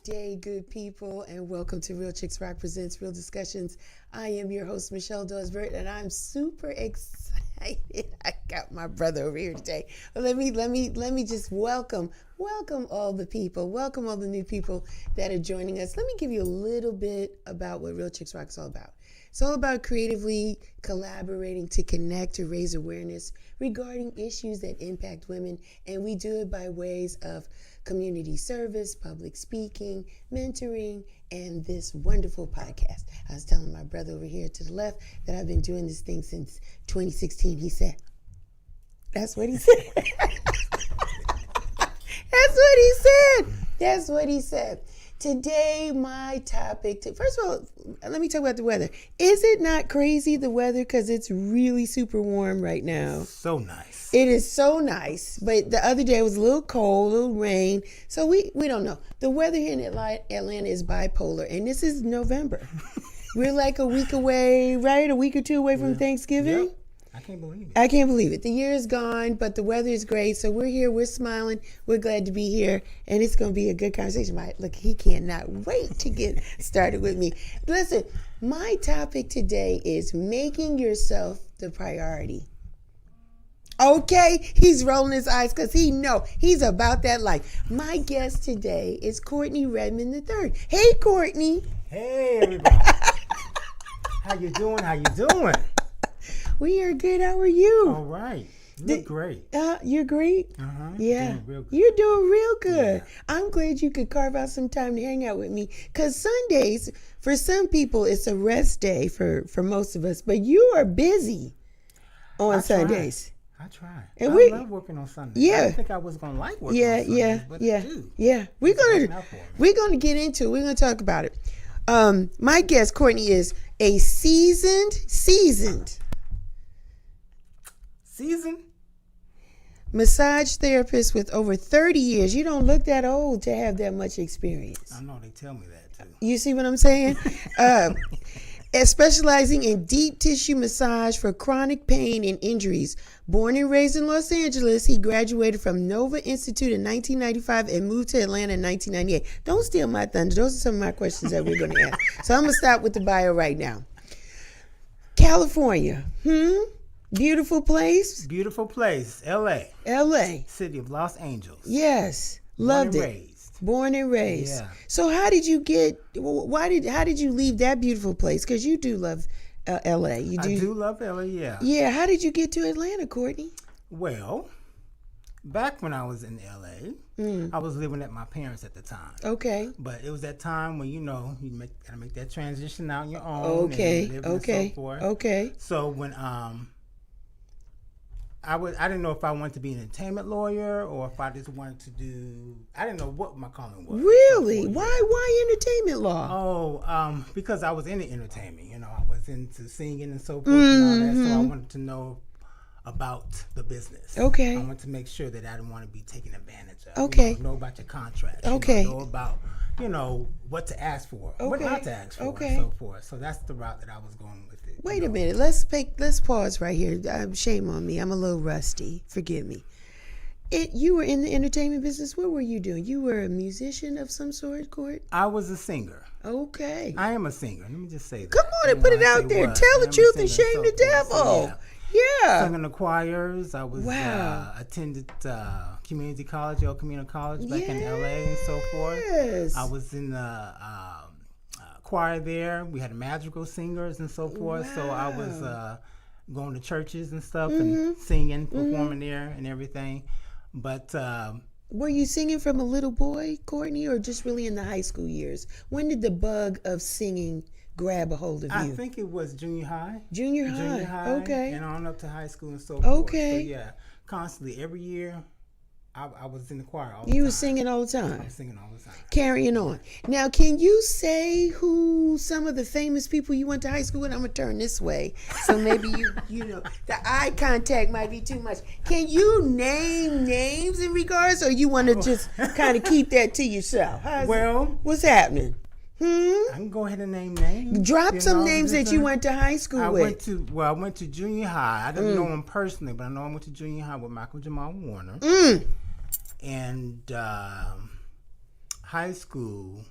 day, good people, and welcome to Real Chicks Rock Presents Real Discussions. I am your host, Michelle Dawesbert, and I'm super excited. I got my brother over here today. Well, let me just welcome all the people, welcome all the new people that are joining us. Let me give you a little bit about what Real Chicks Rock is all about. It's all about creatively collaborating to connect, to raise awareness regarding issues that impact women, and we do it by ways of community service, public speaking, mentoring, and this wonderful podcast. I was telling my brother over here to the left that I've been doing this thing since 2016. He said, that's what he said. That's what he said. Today, my topic, first of all, let me talk about the weather. Is it not crazy, the weather? Because it's really super warm right now. So nice. It is so nice. But the other day it was a little cold, a little rain. So we don't know. The weather here in Atlanta is bipolar. And this is November. We're like a week away, right? A week or two away from Thanksgiving. Yep. I can't believe it. I can't believe it. The year is gone, but the weather is great. So we're here. We're smiling. We're glad to be here. And it's going to be a good conversation. Look, he cannot wait to get started with me. Listen, my topic today is making yourself the priority. Okay, he's rolling his eyes because he know he's about that life. My guest today is Courtney Redmond III. Hey, Courtney. Hey, everybody. How you doing? We are good. How are you? All right. You look great. You're great? Uh-huh. Yeah. Doing real good. You're doing real good. Yeah. I'm glad you could carve out some time to hang out with me. Because Sundays, for some people, it's a rest day for most of us. But you are busy on Sundays. I try. And I love working on Sundays. Yeah. I didn't think I was going to like working on Sundays, but I do. Yeah. We're gonna get into it. We're going to talk about it. My guest, Courtney, is a seasoned massage therapist with over 30 years. You don't look that old to have that much experience. I know, they tell me that too. You see what I'm saying? Specializing in deep tissue massage for chronic pain and injuries. Born and raised in Los Angeles, he graduated from Nova Institute in 1995 and moved to Atlanta in 1998. Don't steal my thunder. Those are some of my questions that we're going to ask. So I'm going to stop with the bio right now. California. Beautiful place. Beautiful place. L.A. City of Los Angeles. Yes. Loved it. Born and raised. Yeah. So how did you how did you leave that beautiful place? Because you do love L.A. I do love L.A., yeah. Yeah. How did you get to Atlanta, Courtney? Well, back when I was in L.A., I was living at my parents at the time. Okay. But it was that time when, you gotta make that transition out on your own. Okay. And Okay. And so forth. Okay. So when I didn't know if I wanted to be an entertainment lawyer or if I just wanted to do. I didn't know what my calling was. Really? Why entertainment law? Oh, because I was into entertainment. I was into singing and so forth and all that. So I wanted to know about the business. Okay. I wanted to make sure that I didn't want to be taken advantage of. Okay. Know about your contracts. Okay. Know about what to ask for, what not to ask for, Okay. and so forth. So that's the route that I was going with it. Wait a minute. Let's pause right here. Shame on me. I'm a little rusty. Forgive me. You were in the entertainment business. What were you doing? You were a musician of some sort, Court? I was a singer. Okay. I am a singer. Let me just say that. Come on and put it out there. Tell the truth and shame the devil. Yeah. Sung in the choirs. I was attended community college, El Camino College back in LA and so forth. Yes. I was in the choir there. We had madrigal singers and so forth. Wow. So I was going to churches and stuff and singing, performing there and everything. But were you singing from a little boy, Courtney, or just really in the high school years? When did the bug of singing grab a hold of you? I think it was junior high. Junior high. Okay. And on up to high school and so forth. Okay. So yeah, constantly every year I was in the choir all the time. You were singing all the time? I was singing all the time. Carrying on. Now, can you say who some of the famous people you went to high school with? I'm going to turn this way. So maybe the eye contact might be too much. Can you name names in regards, or you want to just kind of keep that to yourself? What's happening? I can go ahead and name names. Drop some names that you went to high school with. I went to junior high. I didn't know him personally, but I know I went to junior high with Michael Jamal Warner. And high school,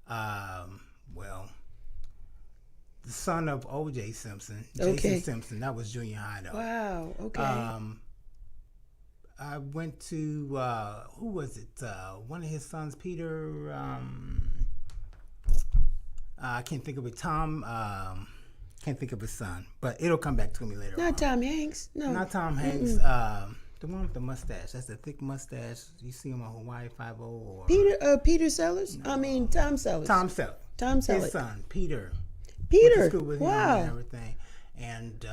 well, the son of O.J. Simpson, Jason Simpson, that was junior high though. Wow. Okay. I went to who was it? One of his sons, Peter. I can't think of it. Tom. Can't think of his son, but it'll come back to me later. Not Tom Hanks. No. Not Tom Hanks. The one with the mustache. That's the thick mustache. You see him on Hawaii Five-0 or Peter Sellers. No. I mean Tom Sellers. Tom Sellers. His son, Peter. Went to school with him and everything. And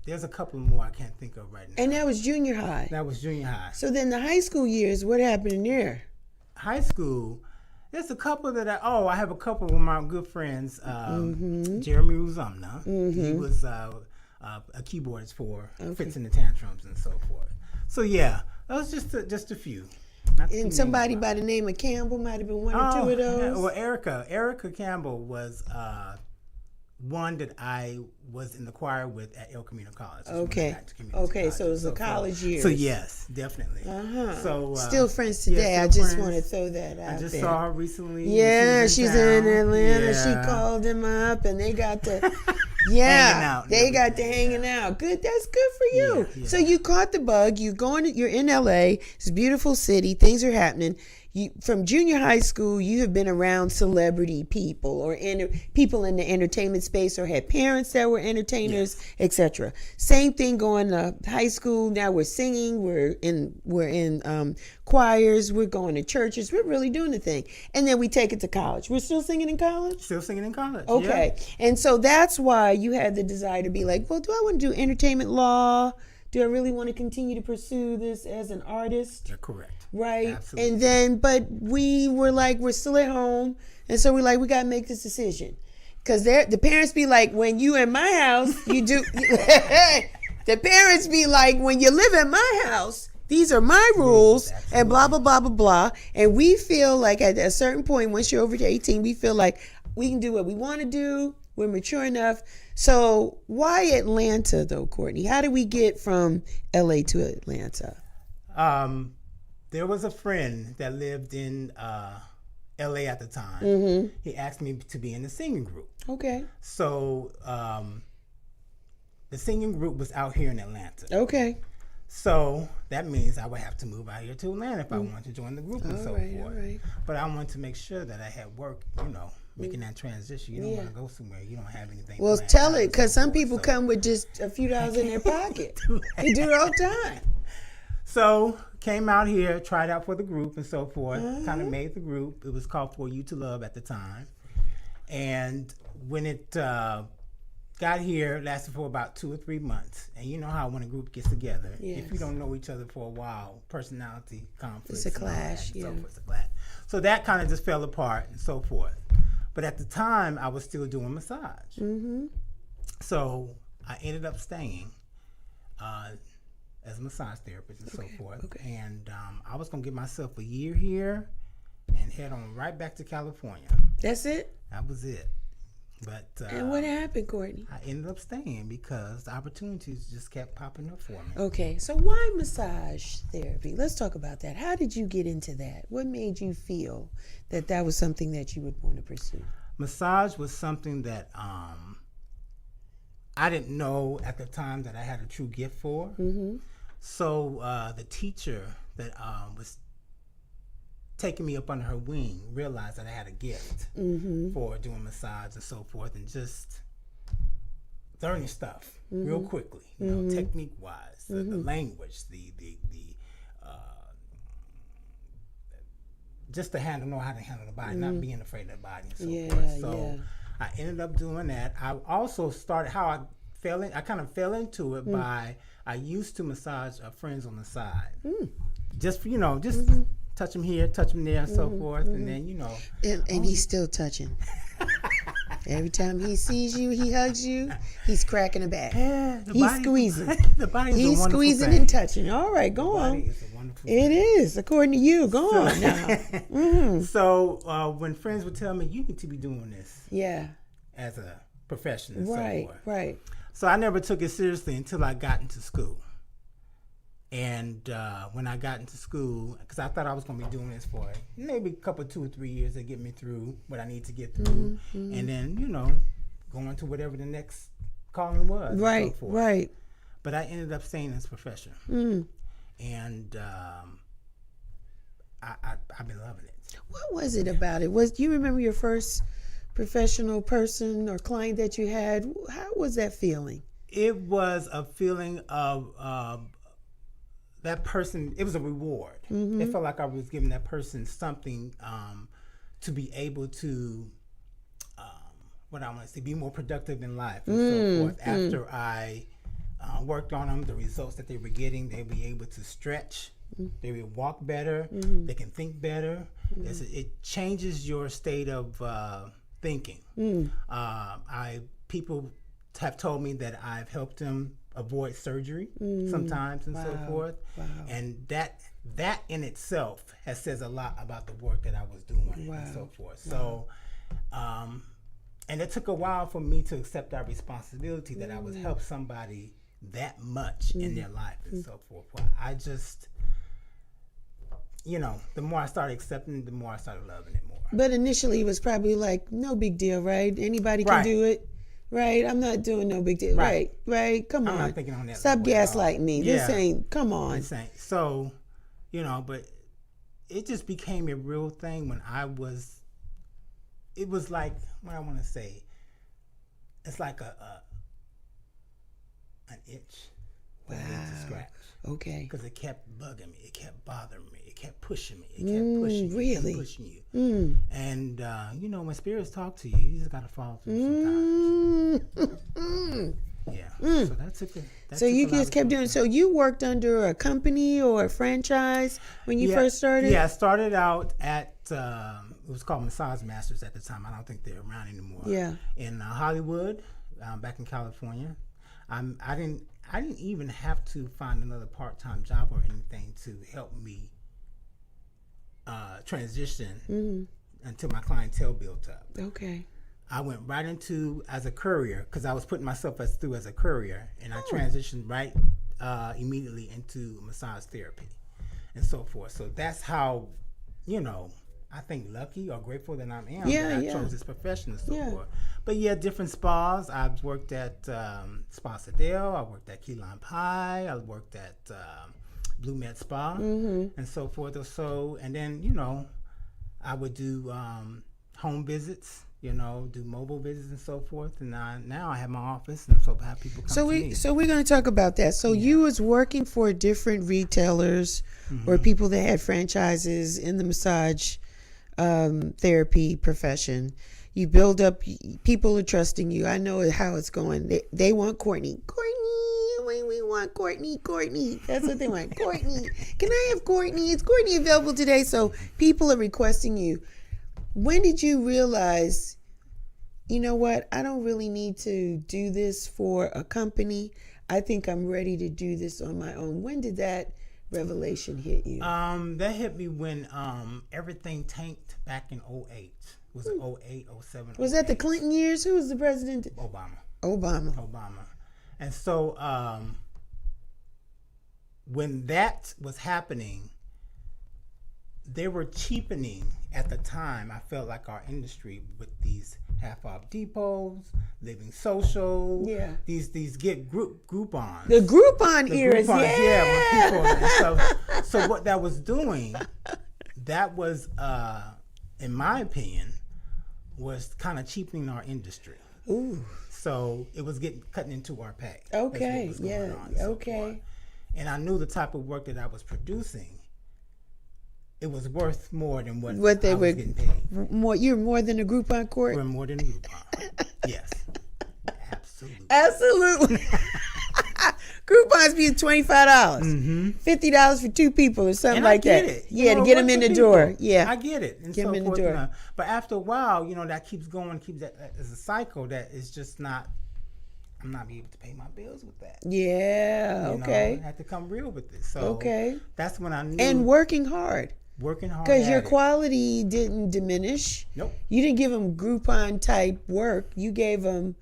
there's a couple more I can't think of right now. And that was junior high. That was junior high. So then the high school years, what happened in there? High school, there's a couple that I have a couple of my good friends. Jeremy Ruzumna. He was a keyboardist for Fits and the Tantrums and so forth. So yeah, that was just a few. And somebody by the name of Campbell might have been one or two of those. Yeah, well, Erica Campbell was one that I was in the choir with at El Camino College. Okay. So it was the college years. So yes, definitely. So still friends today. I just want to throw that out. I just saw her recently. Yeah, she's in Atlanta. Yeah. She called him up, and they got to. Yeah, they got to hanging out. Good, that's good for you. Yeah. So you caught the bug. You're in LA. It's a beautiful city. Things are happening. From junior high school, you have been around celebrity people or people in the entertainment space, or had parents that were entertainers, etc. Same thing going to high school. Now we're singing. We're in choirs. We're going to churches. We're really doing the thing. And then we take it to college. We're still singing in college? Still singing in college. Okay. Yeah. And so that's why you had the desire to be like, well, do I want to do entertainment law? Do I really want to continue to pursue this as an artist? You're correct. Right. Absolutely. And then, but we were like, we're still at home. And so we're like, we got to make this decision. Because the parents be like, when you in my house, you do. The parents be like, when you live in my house, these are my rules, and blah, blah, blah, blah, blah. And we feel like at a certain point, once you're over to 18, we feel like we can do what we want to do. We're mature enough. So why Atlanta, though, Courtney? How did we get from LA to Atlanta? There was a friend that lived in LA at the time. He asked me to be in the singing group. Okay. So the singing group was out here in Atlanta. Okay. So that means I would have to move out here to Atlanta if I wanted to join the group and so forth. Right. But I wanted to make sure that I had work, making that transition. You don't want to go somewhere you don't have anything. Well, tell it, because some people come with just a few dollars in their pocket. They do it all the time. So came out here, tried out for the group and so forth. Kind of made the group. It was called For You to Love at the time. And when it got here, it lasted for about 2 or 3 months. And you know how when a group gets together, if you don't know each other for a while, personality conflicts. It's a clash. So that kind of just fell apart and so forth. But at the time, I was still doing massage. So I ended up staying as a massage therapist and so forth. And I was going to give myself a year here and head on right back to California. That's it? That was it. But and what happened, Courtney? I ended up staying because the opportunities just kept popping up for me. Okay, so why massage therapy? Let's talk about that. How did you get into that? What made you feel that that was something that you would want to pursue? Massage was something that I didn't know at the time that I had a true gift for. So the teacher that was taking me up under her wing realized that I had a gift for doing massage and so forth, and just learning stuff real quickly, technique wise, the language, the just to know how to handle the body, not being afraid of the body and so forth. So I ended up doing that. I also started I kind of fell into it by I used to massage friends on the side, just touch him here, touch him there, and so forth, and then and he's still touching. Every time he sees you, he hugs you, he's cracking a back. He's squeezing. The body's he's a wonderful squeezing thing. And touching. All right, go on. The body is a wonderful It thing. is, according to you. Go on now. So when friends would tell me, you need to be doing this as a profession and so forth. Right. So I never took it seriously until I got into school. And when I got into school, because I thought I was going to be doing this for maybe a couple, 2 or 3 years to get me through what I need to get through. And then, going to whatever the next calling was. Right, and so forth. right. But I ended up staying in this profession. And I've been loving it. What was it about it? Do you remember your first professional person or client that you had? How was that feeling? It was a feeling of that person. It was a reward. It felt like I was giving that person something to be able to, what I want to say, be more productive in life and so forth. After I worked on them, the results that they were getting, they'd be able to stretch. They would walk better. They can think better. It changes your state of thinking. People have told me that I've helped them avoid surgery sometimes and so forth. Wow. And that in itself says a lot about the work that I was doing and so forth. So, and it took a while for me to accept that responsibility that I would help somebody that much in their life and so forth. Well, I just, the more I started accepting it, the more I started loving it more. But initially it was probably like, no big deal, right? Anybody can do it. Right, I'm not doing no big deal. Right. Come on. I'm not thinking on that. Stop gaslighting me. This ain't. Come on. This ain't. So, but it just became a real thing when it was like, what I want to say, it's like an itch for me to scratch. Okay. Because it kept bugging me. It kept bothering me. It kept pushing me. It kept pushing you. Really? It kept pushing you. And, when spirits talk to you, you just got to follow through sometimes. Yeah. So that took So you just kept doing. So you worked under a company or a franchise when you first started? Yeah, I started out at, it was called Massage Masters at the time. I don't think they're around anymore. Yeah. In Hollywood, back in California. I didn't even have to find another part-time job or anything to help me transition until my clientele built up. Okay. I went right into as a courier because I was putting myself through as a courier, and I transitioned right immediately into massage therapy and so forth. So that's how, I think lucky or grateful that I am that I chose this profession and so forth. But different spas. I've worked at Spa Sedale. I worked at Key Lime Pie. I worked at Blue Med Spa and so forth or so. And then, I would do home visits, do mobile visits and so forth. And now I have my office and so I have people come to me. So we're going to talk about that. So you was working for different retailers or people that had franchises in the massage therapy profession. You build up, people are trusting you. I know how it's going. They want Courtney. We want Courtney. That's what they want. Courtney. Can I have Courtney? Is Courtney available today? So people are requesting you. When did you realize, you know what? I don't really need to do this for a company. I think I'm ready to do this on my own. When did that revelation hit you? That hit me when everything tanked back in 2008. Was it 2008, 2007? Was that the Clinton years? Who was the president? Obama. And so when that was happening, they were cheapening at the time. I felt like our industry with these half-off depots, Living Social, these get Groupons. The Groupon eras, So what that was doing, that was, in my opinion, was kind of cheapening our industry. Ooh. So it was cutting into our pay. Okay, And I knew the type of work that I was producing, it was worth more than what they I were was getting paid. You're more than a Groupon, Court? We're more than a Groupon. Yes. Absolutely. Groupons be $25, $50 for two people or something like that. It. Yeah, to get them in the door. Yeah, I get it. And get them in the door. But after a while, that keeps going, as a cycle that is just not. I'm not able to pay my bills with that. Yeah. Okay. I had to come real with this. So that's when I knew. And working hard. Because your quality didn't diminish. Nope. You didn't give them Groupon type work. You gave them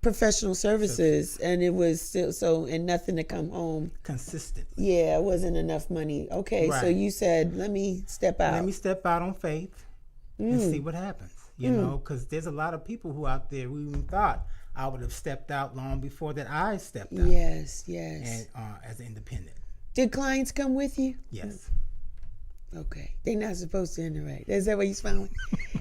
professional services, and it was still so, and nothing to come home consistently. Yeah, it wasn't enough money. Okay, so Right. you said, let me step out. Let me step out on faith and see what happens. You know, because there's a lot of people who out there who even thought I would have stepped out long before that I stepped out. Yes. And as an independent. Did clients come with you? Yes. Okay, they're not supposed to interact. Is that what you smiling?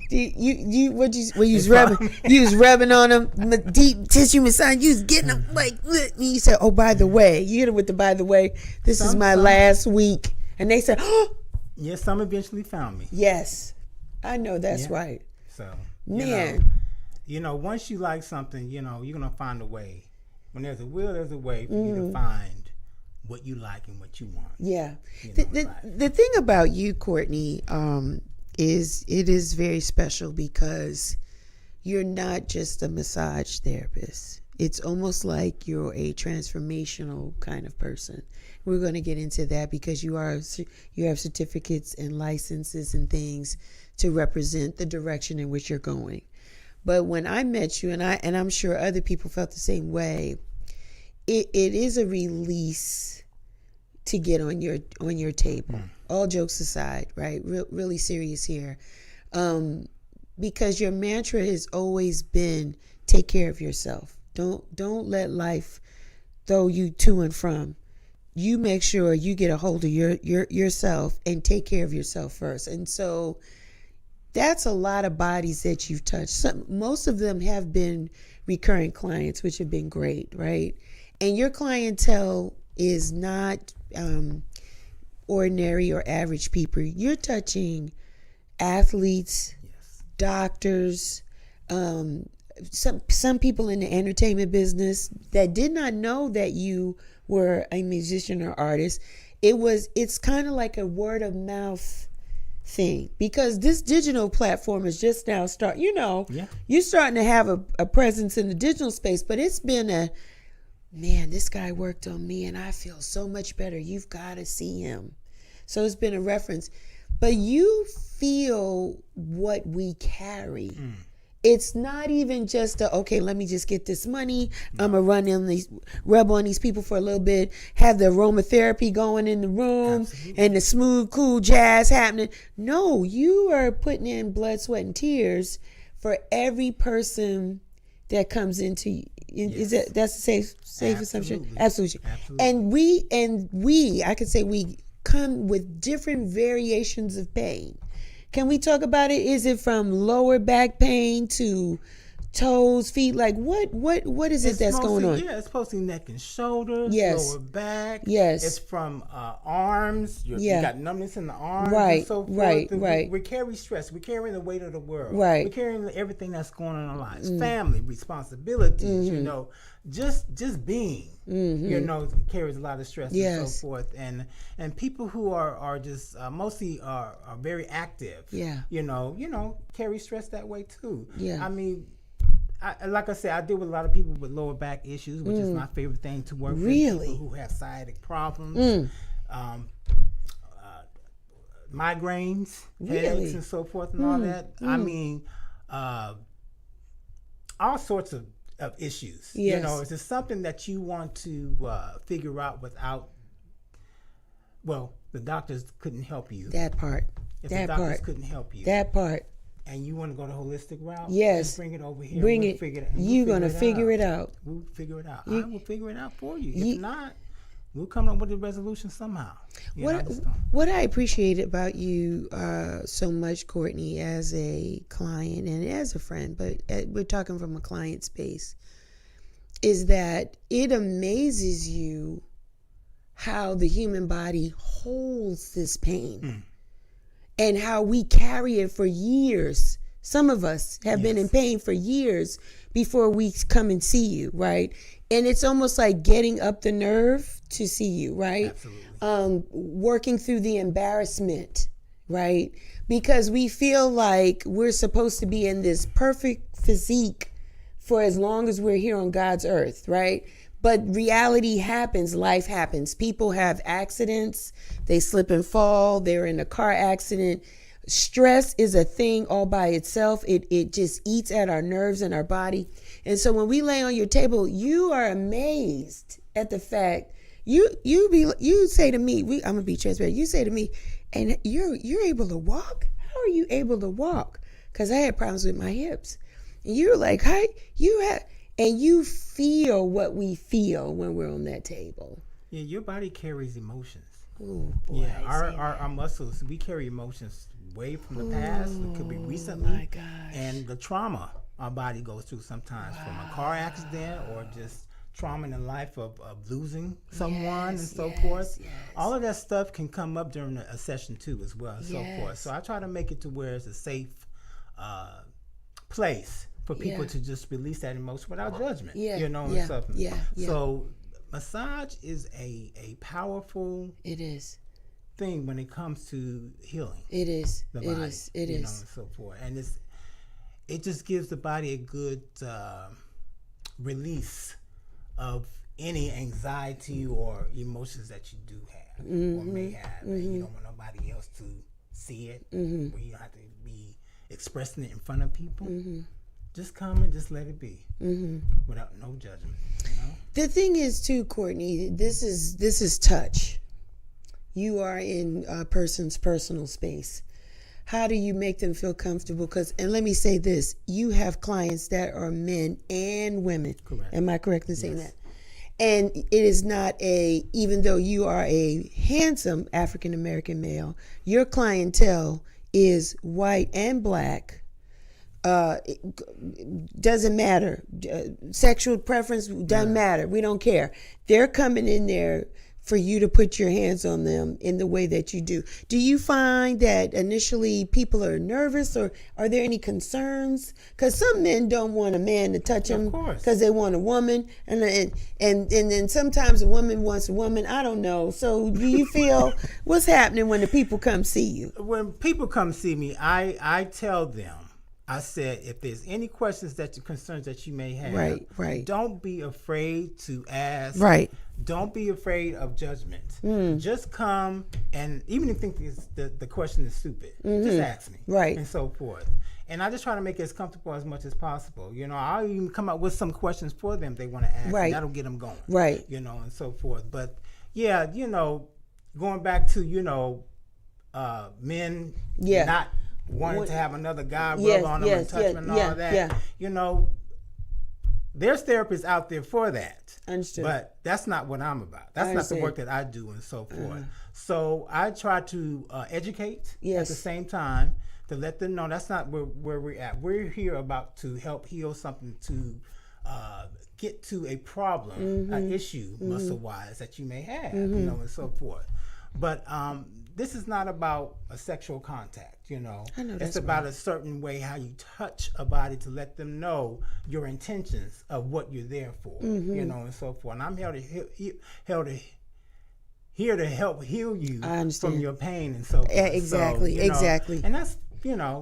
You was rubbing? You was rubbing on them, deep tissue massage. You was getting them like, you said, "Oh, by the way," you hit them with the "by the way." This is my last week, and they said, "Oh." Yes, some eventually found me. Yes, I know that's right. So, man, you know, once you like something, you know, you're gonna find a way. When there's a will, there's a way for you to find what you like and what you want. Yeah. You know, the thing about you, Courtney, is it is very special because you're not just a massage therapist. It's almost like you're a transformational kind of person. We're going to get into that because you have certificates and licenses and things to represent the direction in which you're going. But when I met you, and I'm sure other people felt the same way, it is a release to get on your table. All jokes aside, right? Really serious here, because your mantra has always been take care of yourself. Don't let life throw you to and from. You make sure you get a hold of yourself and take care of yourself first. And so that's a lot of bodies that you've touched. Most of them have been recurring clients, which have been great, right? And your clientele is not ordinary or average people. You're touching athletes, doctors, some people in the entertainment business that did not know that you were a musician or artist. It's kind of like a word of mouth thing because this digital platform is just now you're starting to have a presence in the digital space, but it's been man, this guy worked on me and I feel so much better. You've got to see him. So it's been a reference, but you feel what we carry. It's not even just okay, let me just get this money. I'm going to rub on these people for a little bit, have the aromatherapy going in the room. Absolutely. And the smooth, cool jazz happening. No, you are putting in blood, sweat, and tears for every person that comes into you. Is that's a safe assumption? Absolutely. And we, I could say we come with different variations of pain. Can we talk about it? Is it from lower back pain to toes, feet? Like what is it that's going on? Yeah, it's mostly neck and shoulders, lower back. Yes. It's from arms. You got numbness in the arms. Right, and so forth. Right. We carry stress. We're carrying the weight of the world. Right. We're carrying everything that's going on in our lives. Family, responsibilities, you know, just being, you know, carries a lot of stress and so forth. And people who are just mostly are very active, you know, carry stress that way too. Yeah. I mean, like I said, I deal with a lot of people with lower back issues, which is my favorite thing to work with. People who have sciatic problems, migraines, headaches, and so forth, and all that. I mean, all sorts of issues. You know, is it something that you want to figure out without? Well, the doctors couldn't help you. That part. If the doctors couldn't help you. That part. And you want to go the holistic route? Yes. Bring it over here. Bring it. You're going to figure it out. We'll figure it out. I will figure it out for you. If not, we'll come up with a resolution somehow. What I appreciate about you so much, Courtney, as a client and as a friend, but we're talking from a client space, is that it amazes you how the human body holds this pain. And how we carry it for years. Some of us have been in pain for years before we come and see you, right? And it's almost like getting up the nerve to see you, right? Absolutely. Working through the embarrassment, right? Because we feel like we're supposed to be in this perfect physique for as long as we're here on God's earth, right? But reality happens, life happens. People have accidents, they slip and fall, they're in a car accident. Stress is a thing all by itself. It just eats at our nerves and our body. And so when we lay on your table, you are amazed at the fact you say to me, I'm gonna be transparent. You say to me, and you're able to walk? How are you able to walk? Because I had problems with my hips. And you're like, hi, and you feel what we feel when we're on that table. Yeah, your body carries emotions. Oh boy. Yeah, our muscles, we carry emotions way from the past. It could be recently. My gosh. And the trauma our body goes through sometimes from a car accident or just trauma in the life of losing someone and so forth. Yes. All of that stuff can come up during a session too as well and so forth. So I try to make it to where it's a safe place for people to just release that emotion without judgment. And stuff. So massage is a powerful thing when it comes to healing. It is. The body, it is. And so forth. And it just gives the body a good release of any anxiety or emotions that you do have or may have. And you don't want nobody else to see it, where you don't have to be expressing it in front of people. Just come and just let it be without no judgment. The thing is too, Courtney, this is touch. You are in a person's personal space. How do you make them feel comfortable? And let me say this, you have clients that are men and women. Correct. Am I correct in saying that? And it is not even though you are a handsome African-American male, your clientele is white and black. It doesn't matter. Sexual preference doesn't matter. We don't care. They're coming in there for you to put your hands on them in the way that you do. Do you find that initially people are nervous, or are there any concerns? Because some men don't want a man to touch them because they want a woman, and then sometimes a woman wants a woman. I don't know. So do you feel what's happening when the people come see you? When people come see me, I tell them, I said, if there's any questions concerns that you may have, right. Don't be afraid to ask. Right. Don't be afraid of judgment. Just come, and even if you think the question is stupid, just ask me. Right. And so forth. And I just try to make it as comfortable as much as possible. I'll even come up with some questions for them they want to ask. Right. And that'll get them going. Right. And so forth. But yeah, going back to, men not wanting to have another guy rub on them and touch them and all that. There's therapists out there for that. Understood. But that's not what I'm about. That's not the work that I do and so forth. So I try to educate at the same time to let them know that's not where we're at. We're here to help heal something, to get to a problem, an issue muscle-wise that you may have, and so forth. But this is not about a sexual contact, I know it's about a certain way how you touch a body to let them know your intentions of what you're there for, and so forth. And I'm here to help heal you from your pain and so forth. Exactly, exactly. And that's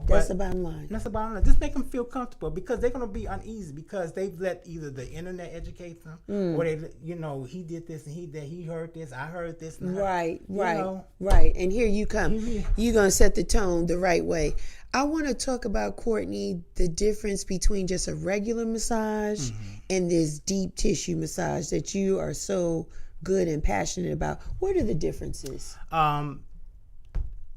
that's the bottom line. That's the bottom line. Just make them feel comfortable, because they're going to be uneasy because they've let either the internet educate them, or they, he did this and he heard this, I heard this. Right. And here you come. You're going to set the tone the right way. I want to talk about, Courtney, the difference between just a regular massage and this deep tissue massage that you are so good and passionate about. What are the differences?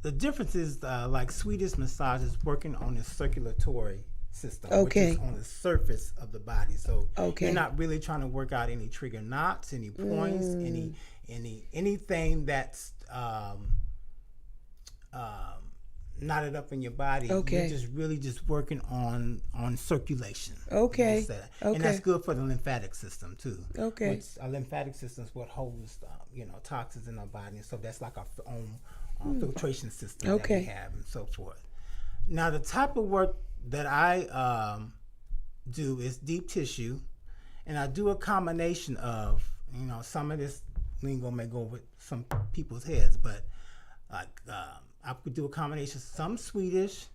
The difference is like Swedish massage is working on the circulatory system, which is on the surface of the body. So you're not really trying to work out any trigger knots, any points, anything that's knotted up in your body. You're just really just working on circulation. And that's good for the lymphatic system too. Which our lymphatic system is what holds toxins in our body, and so that's like our own filtration system that we have and so forth. Now the type of work that I do is deep tissue, and I do a combination of some of this lingo may go with some people's heads, but like I could do a combination, some Swedish,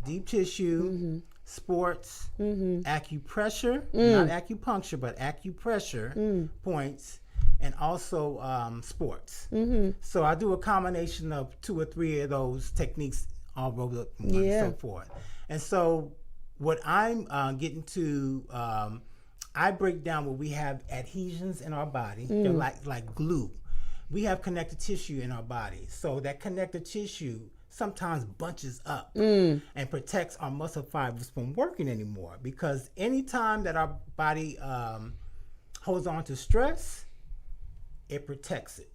deep tissue, sports, acupressure, not acupuncture, but acupressure points, and also sports. So I do a combination of 2 or 3 of those techniques all rolled up and so forth. And so what I'm getting to, I break down what we have adhesions in our body. They're like glue. We have connective tissue in our body. So that connective tissue sometimes bunches up and protects our muscle fibers from working anymore. Because anytime that our body holds on to stress, it protects it.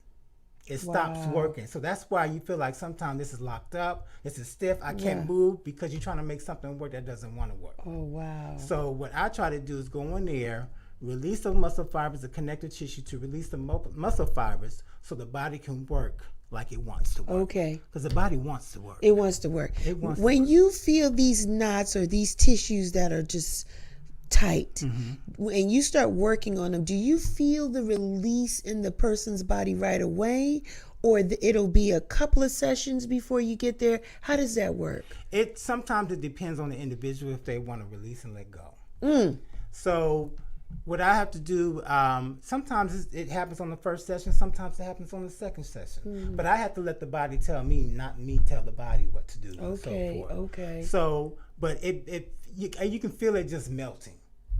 It stops working. So that's why you feel like sometimes this is locked up, this is stiff, I can't move, because you're trying to make something work that doesn't want to work. Oh, wow. So what I try to do is go in there, release the muscle fibers, the connective tissue, to release the muscle fibers so the body can work like it wants to work. Okay. Because the body wants to work. It wants to work. It wants when to work. you feel these knots or these tissues that are just tight, and you start working on them, do you feel the release in the person's body right away, or it'll be a couple of sessions before you get there? How does that work? Sometimes it depends on the individual if they want to release and let go. So what I have to do, sometimes it happens on the first session, sometimes it happens on the second session. But I have to let the body tell me, not me tell the body what to do. And so forth. Okay. So, but you can feel it just melting.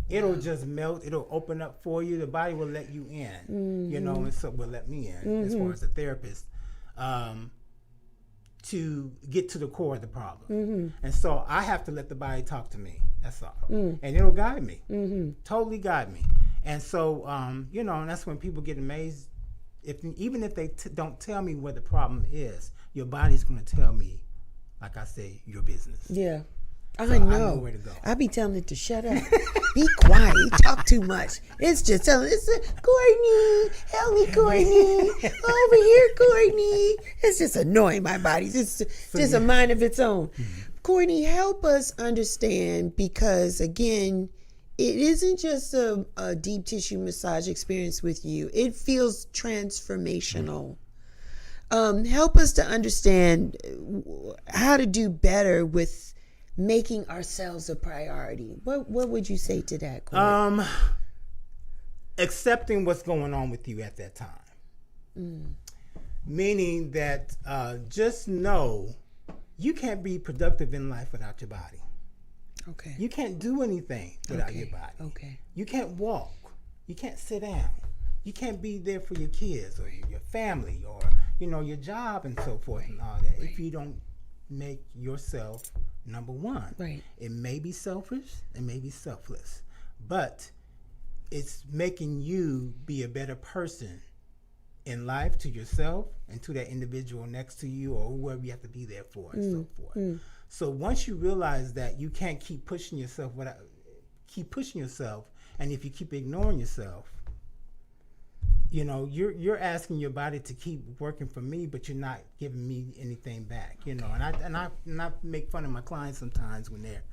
It'll just melt. It'll open up for you. The body will let you in, you know, and so will let me in as far as a therapist, to get to the core of the problem. And so I have to let the body talk to me. That's all. And it'll guide me, totally guide me. And so, you know, and that's when people get amazed. Even if they don't tell me where the problem is, your body's going to tell me, like I say, your business. Yeah. So I know. where to go. I be telling it to shut up. Be quiet. You talk too much. It's just telling Courtney, help me, Courtney. Over here, Courtney. It's just annoying my body. Just a mind of its own. Courtney, help us understand, because again, it isn't just a deep tissue massage experience with you. It feels transformational. Help us to understand how to do better with making ourselves a priority. What would you say to that, Courtney? Accepting what's going on with you at that time. Meaning that just know you can't be productive in life without your body. Okay. You can't do anything without your body. Okay. You can't walk. You can't sit down. You can't be there for your kids or your family or, you know, your job and so forth and all that if you don't make yourself number one. Right. It may be selfish, it may be selfless, but it's making you be a better person in life to yourself and to that individual next to you or whoever you have to be there for and so forth. So once you realize that you can't keep pushing yourself, and if you keep ignoring yourself, you know, you're asking your body to keep working for me, but you're not giving me anything back, you know. And I make fun of my clients sometimes when they're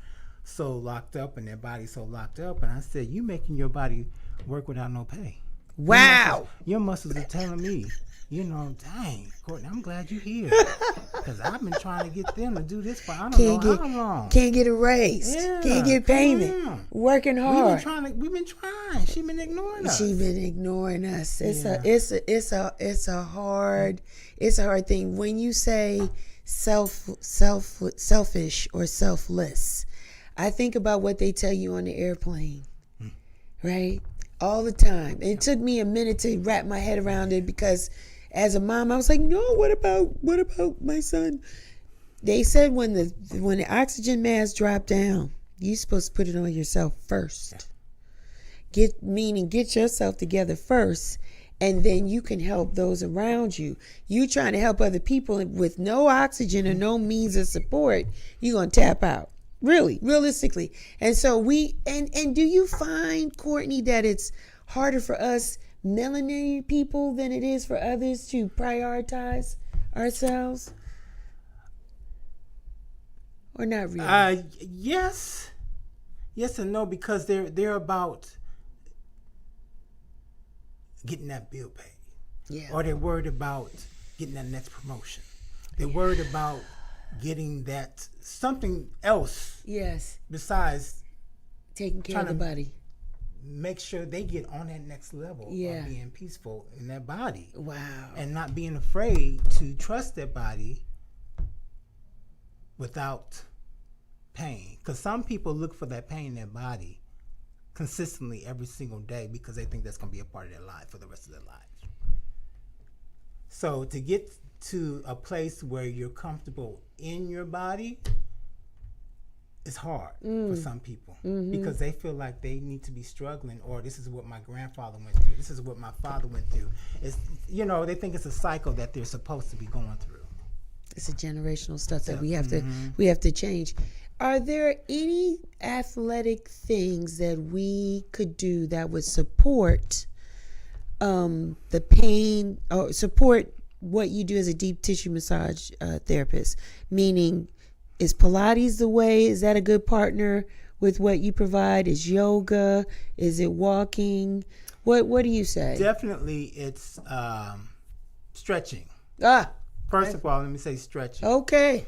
so locked up and their body's so locked up, and I said, you making your body work without no pay. Wow. Your muscles are telling me, you know, dang, Courtney, I'm glad you're here. Because I've been trying to get them to do this for I don't know how long. Can't get a raise. Yeah, can't get payment. Working hard. We've been trying. She's been ignoring us. She's been ignoring us. It's a hard thing. When you say selfish or selfless, I think about what they tell you on the airplane. Right? All the time. And it took me a minute to wrap my head around it, because as a mom, I was like, no, what about my son? They said when the oxygen mask dropped down, you're supposed to put it on yourself first. Get yourself together first, and then you can help those around you. You trying to help other people with no oxygen or no means of support, you're gonna tap out. Really, realistically. And so and do you find, Courtney, that it's harder for us melanated people than it is for others to prioritize ourselves? Or not really? Yes and no, because they're about getting that bill paid. Yeah. Or they're worried about getting that next promotion. They're worried about getting that something else. Yes. Besides taking care of the body. Make sure they get on that next level of being peaceful in their body. Wow. And not being afraid to trust their body without pain. Because some people look for that pain in their body consistently every single day because they think that's going to be a part of their life for the rest of their lives. So to get to a place where you're comfortable in your body is hard for some people because they feel like they need to be struggling, or this is what my grandfather went through, this is what my father went through. It's, they think it's a cycle that they're supposed to be going through. It's a generational stuff that we have to change. Are there any athletic things that we could do that would support the pain, or support what you do as a deep tissue massage therapist? Meaning, is Pilates the way? Is that a good partner with what you provide? Is yoga? Is it walking? What do you say? Definitely, it's stretching. First of all, let me say stretching. Okay.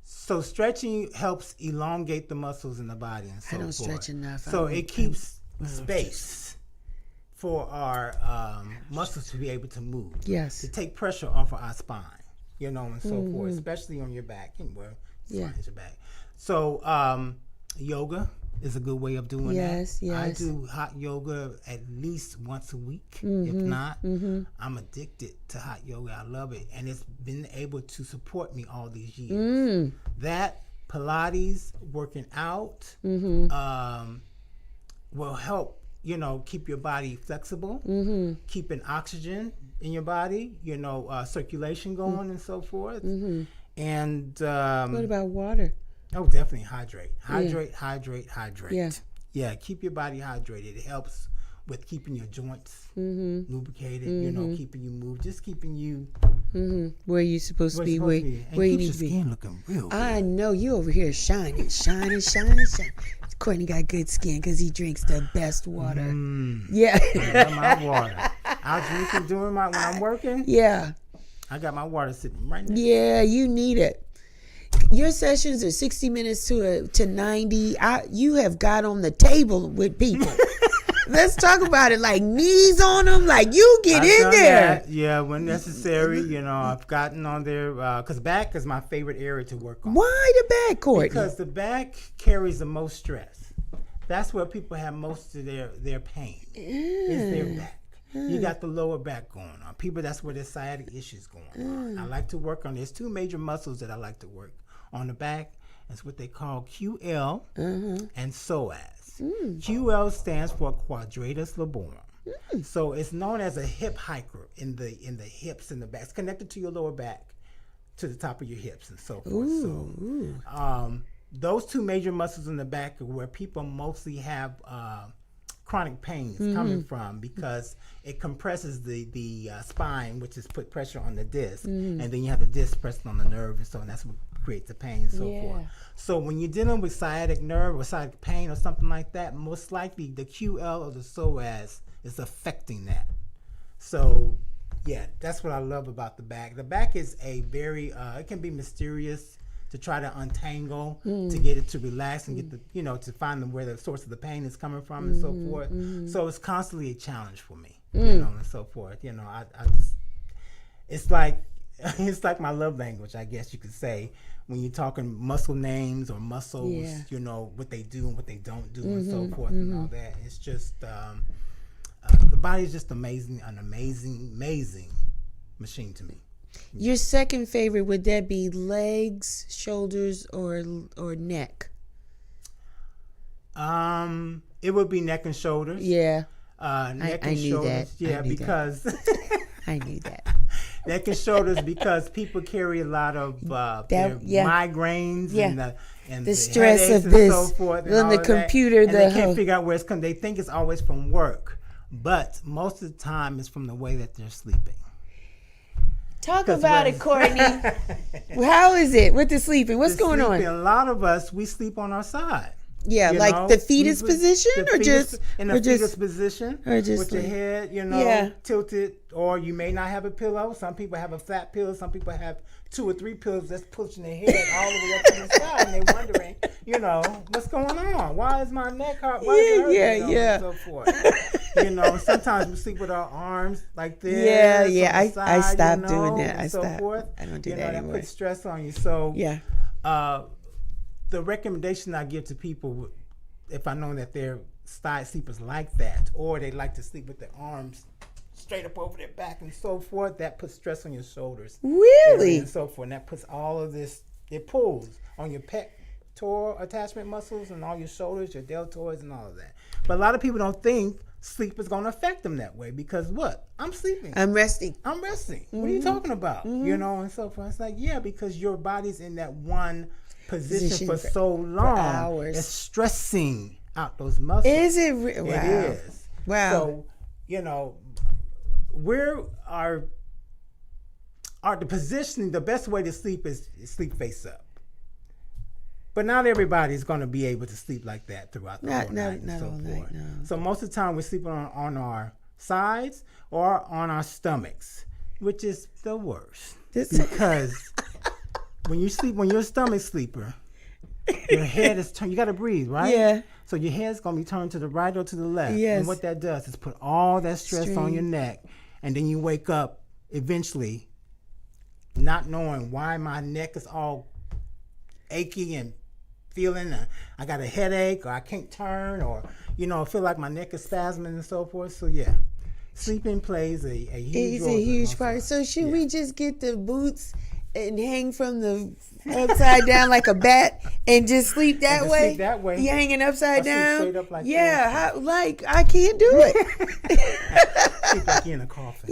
So stretching helps elongate the muscles in the body and so forth. I don't stretch enough. So it keeps space for our muscles to be able to move. Yes. To take pressure off of our spine, and so forth, especially on your back. Well, spine is your back. So yoga is a good way of doing that. Yes. I do hot yoga at least once a week. If not, I'm addicted to hot yoga. I love it. And it's been able to support me all these years. That, Pilates, working out, will help, keep your body flexible, keeping oxygen in your body, circulation going and so forth. And what about water? Oh, definitely hydrate. Hydrate. Yeah, keep your body hydrated. It helps with keeping your joints lubricated, keeping you moved, just keeping you where you're supposed to be, where you need to be. Skin looking real good. I know you over here shining. Courtney got good skin because he drinks the best water. Yeah. I love my water. I'll drink it when I'm working. Yeah. I got my water sitting right now. Yeah, you need it. Your sessions are 60 minutes to 90. You have got on the table with people. Let's talk about it. Like knees on them. Like you get in there. That. Yeah, when necessary. I've gotten on there because back is my favorite area to work on. Why the back, Courtney? Because the back carries the most stress. That's where people have most of their pain. Is their back. You got the lower back going on. People, that's where their sciatic issues going on. I like to work on. There's two major muscles that I like to work on the back. It's what they call QL and psoas. QL stands for quadratus lumborum. So it's known as a hip hiker in the hips and the back. It's connected to your lower back, to the top of your hips and so forth. So those two major muscles in the back are where people mostly have chronic pains coming from, because it compresses the spine, which is put pressure on the disc, and then you have the disc pressing on the nerve, and so that's what creates the pain and so forth. So when you're dealing with sciatic nerve or sciatic pain or something like that, most likely the QL or the psoas is affecting that. So yeah, that's what I love about the back. The back is a very it can be mysterious to try to untangle, to get it to relax and get the, to find where the source of the pain is coming from and so forth. So it's constantly a challenge for me, and so forth. I just, it's like my love language, I guess you could say, when you're talking muscle names or muscles, what they do and what they don't do and so forth and all that. It's just, the body is just an amazing machine to me. Your second favorite, would that be legs, shoulders, or neck? It would be neck and shoulders. Yeah. Neck I and knew shoulders. that. Yeah, because I knew that. Neck and shoulders, because people carry a lot of their migraines and the stress of and this, so forth, and on the computer, and they can't figure out where it's coming. They think it's always from work, but most of the time it's from the way that they're sleeping. Talk about it, Courtney. How is it with the sleeping? What's going on? A lot of us, we sleep on our side. Yeah, like the fetus position, or just in the fetus position, or just with your head, tilted, or you may not have a pillow. Some people have a flat pillow. Some people have 2 or 3 pillows that's pushing their head all the way up to the side, and they're wondering, what's going on? Why is my neck hurt? Why is it hurting? And so forth. Sometimes we sleep with our arms like this. Yeah. I stopped doing that. I so stopped. Forth. I don't do that anymore. That puts stress on you. So the recommendation I give to people, if I know that they're side sleepers like that, or they like to sleep with their arms straight up over their back and so forth, that puts stress on your shoulders. Really? And so forth. And that puts all of this, it pulls on your pectoral attachment muscles and all your shoulders, your deltoids and all of that. But a lot of people don't think sleep is going to affect them that way because what? I'm sleeping. I'm resting. Mm-hmm. What are you talking about? Mm-hmm. You know, and so forth. It's like, yeah, because your body's in that one position for so long. For hours. It's stressing out those muscles. Is it? Wow. It is. Wow. So, you know, the positioning, the best way to sleep is sleep face up. But not everybody's going to be able to sleep like that throughout the whole night and so forth. No. So most of the time we're sleeping on our sides or on our stomachs, which is the worst. Because when you're a stomach sleeper, your head is turned. You got to breathe, right? Yeah. So your head's going to be turned to the right or to the left. Yes. And what that does is put all that stress on your neck. And then you wake up eventually not knowing why my neck is all achy and feeling I got a headache or I can't turn or, you know, I feel like my neck is spasming and so forth. So, yeah, sleeping plays a huge role. It's a huge part. So should we just get the boots and hang from the upside down like a bat and just sleep that way? Sleep that way. You hanging upside down? Straight up like that. I can't do it. Sleep like you're in a coffin.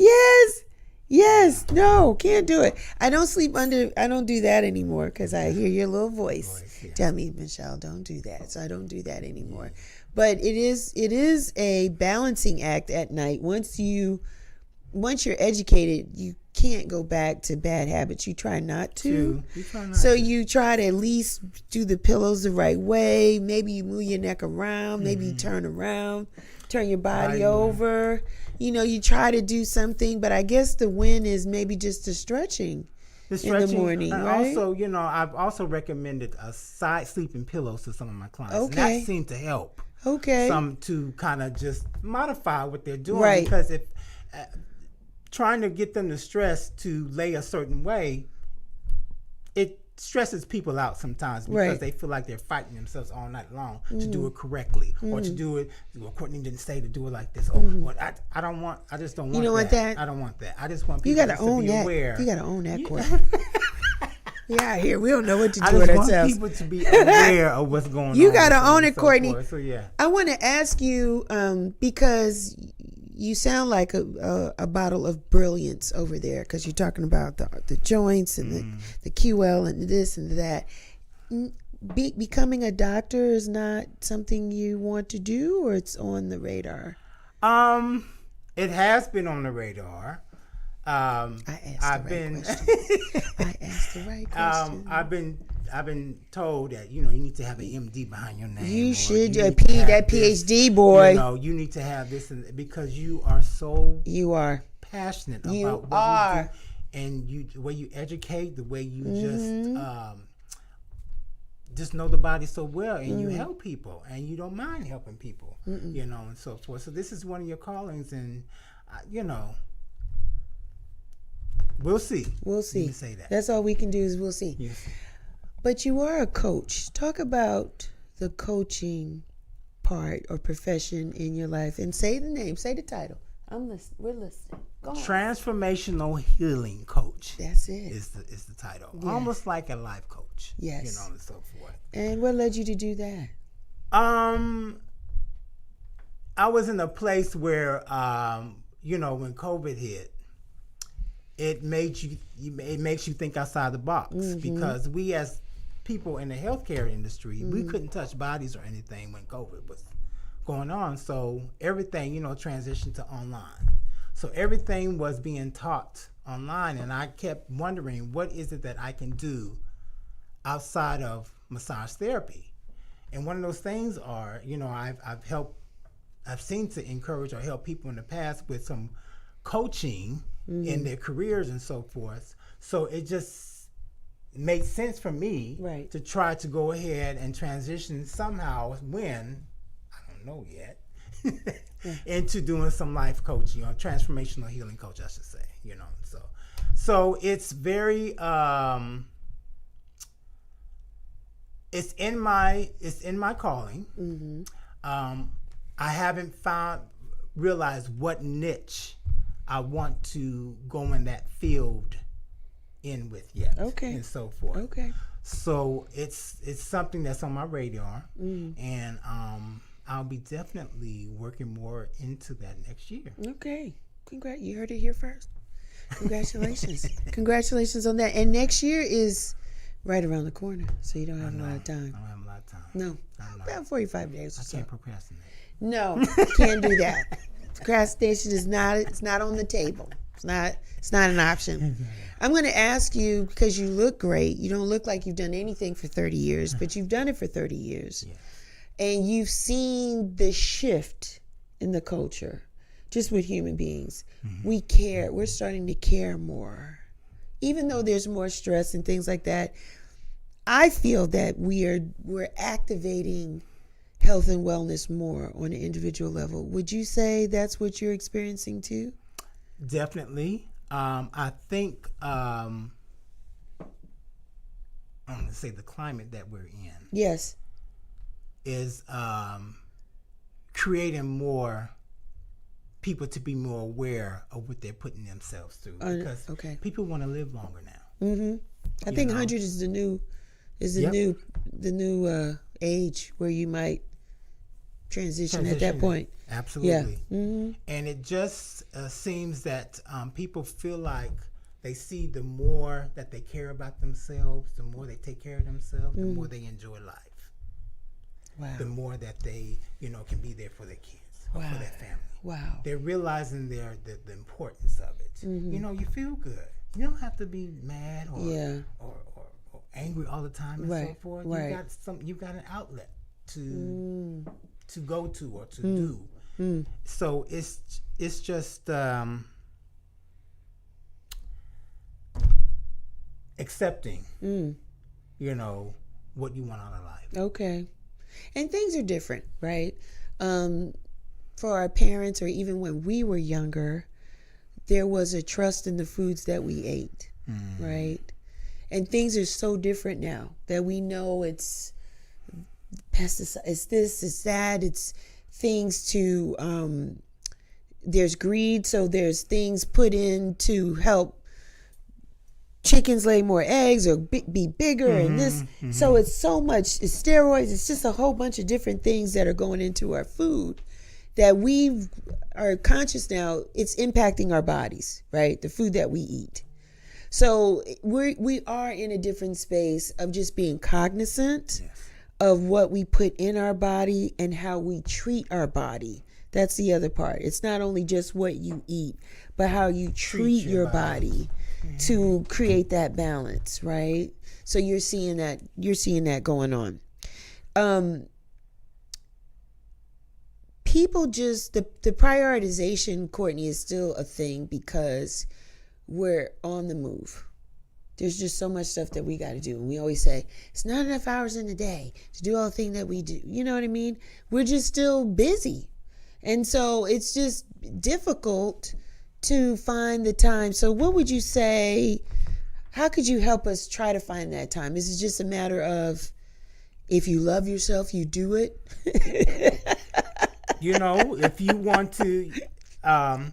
Yes. No, can't do it. I don't do that anymore because I hear your little voice. Tell me, Michelle, don't do that. So I don't do that anymore. But it is a balancing act at night. Once you're educated, you can't go back to bad habits. You try not to. You try to at least do the pillows the right way. Maybe you move your neck around. Maybe you turn around, turn your body over. You know, you try to do something. But I guess the win is maybe just the stretching. In the morning, and right? Also, you know, I've also recommended side sleeping pillows to some of my clients. Okay. And that seemed to help. Okay. Some to kind of just modify what they're doing. Right. Because if trying to get them to stress to lay a certain way, it stresses people out sometimes because they feel like they're fighting themselves all night long to do it correctly or to do it. Well, Courtney didn't say to do it like this. I don't want. I just don't want. You don't want that. I don't want that. I just want people to be aware. You gotta own that, Courtney. Yeah, here we don't know what to do I with just ourselves. want people to be aware of what's going on. You gotta own it, Courtney. So yeah, I want to ask you because you sound like a bottle of brilliance over there because you're talking about the joints and the QL and this and that. Becoming a doctor is not something you want to do, or it's on the radar? It has been on the radar. I asked the right question. I've been told that, you know, you need to have an MD behind your name. You should that PhD, boy. You know, you need to have this because you are so passionate about what you do, and the way you educate, the way you just know the body so well, and you help people, and you don't mind helping people, you know, and so forth. So this is one of your callings, and you know, we'll see. We'll see. Let me say that. That's all we can do is we'll see. Yes. But you are a coach. Talk about the coaching part or profession in your life, and say the name, say the title. I'm listening. We're listening. Go on. Transformational healing coach. That's it. Is the title. Yeah. Almost like a life coach. Yes. You know, and so forth. And what led you to do that? I was in a place where, you know, when COVID hit, it makes you think outside the box because we as people in the healthcare industry, we couldn't touch bodies or anything when COVID was going on. So everything, you know, transitioned to online. So everything was being taught online, and I kept wondering, what is it that I can do outside of massage therapy? And one of those things are, you know, I've seen to encourage or help people in the past with some coaching in their careers and so forth. So it just made sense for me to try to go ahead and transition somehow, when I don't know yet, into doing some life coaching, or transformational healing coach, I should say, you know. So it's very it's in my calling. I haven't realized what niche I want to go in that field in with yet. Okay. And so forth. Okay. So it's something that's on my radar, and I'll be definitely working more into that next year. Okay. You heard it here first. Congratulations. Congratulations on that. And next year is right around the corner, so you don't have a lot of time. I don't have a lot of time. No. About 45 days or so. I can't procrastinate. No, can't do that. Procrastination is not on the table. It's not an option. I'm going to ask you, because you look great. You don't look like you've done anything for 30 years, but you've done it for 30 years. Yes. And you've seen the shift in the culture, just with human beings. We care. We're starting to care more. Even though there's more stress and things like that, I feel that we're activating health and wellness more on an individual level. Would you say that's what you're experiencing too? Definitely. I think I'm going to say the climate that we're in. Yes. Is creating more people to be more aware of what they're putting themselves through, because people want to live longer now. I think 100 is the new age where you might transition at that point. Absolutely. Yeah. And it just seems that people feel like they see the more that they care about themselves, the more they take care of themselves, the more they enjoy life. Wow. The more that they, can be there for their kids or for their family. Wow. They're realizing the importance of it. You feel good. You don't have to be mad or angry all the time and so forth. You've got an outlet to go to or to do. So it's just accepting what you want out of life. Okay. And things are different, right? For our parents, or even when we were younger, there was a trust in the foods that we ate, right? And things are so different now that we know it's pesticide, it's this, it's that, it's things to, there's greed, so there's things put in to help chickens lay more eggs or be bigger and this. So it's so much, it's steroids, it's just a whole bunch of different things that are going into our food that we are conscious now. It's impacting our bodies, right? The food that we eat. So we are in a different space of just being cognizant of what we put in our body and how we treat our body. That's the other part. It's not only just what you eat, but how you treat your body to create that balance, right? So you're seeing that going on. People just, the prioritization, Courtney, is still a thing because we're on the move. There's just so much stuff that we got to do. And we always say, it's not enough hours in the day to do all the things that we do. You know what I mean? We're just still busy. And so it's just difficult to find the time. So what would you say, how could you help us try to find that time? Is it just a matter of, if you love yourself, you do it? If you want to, I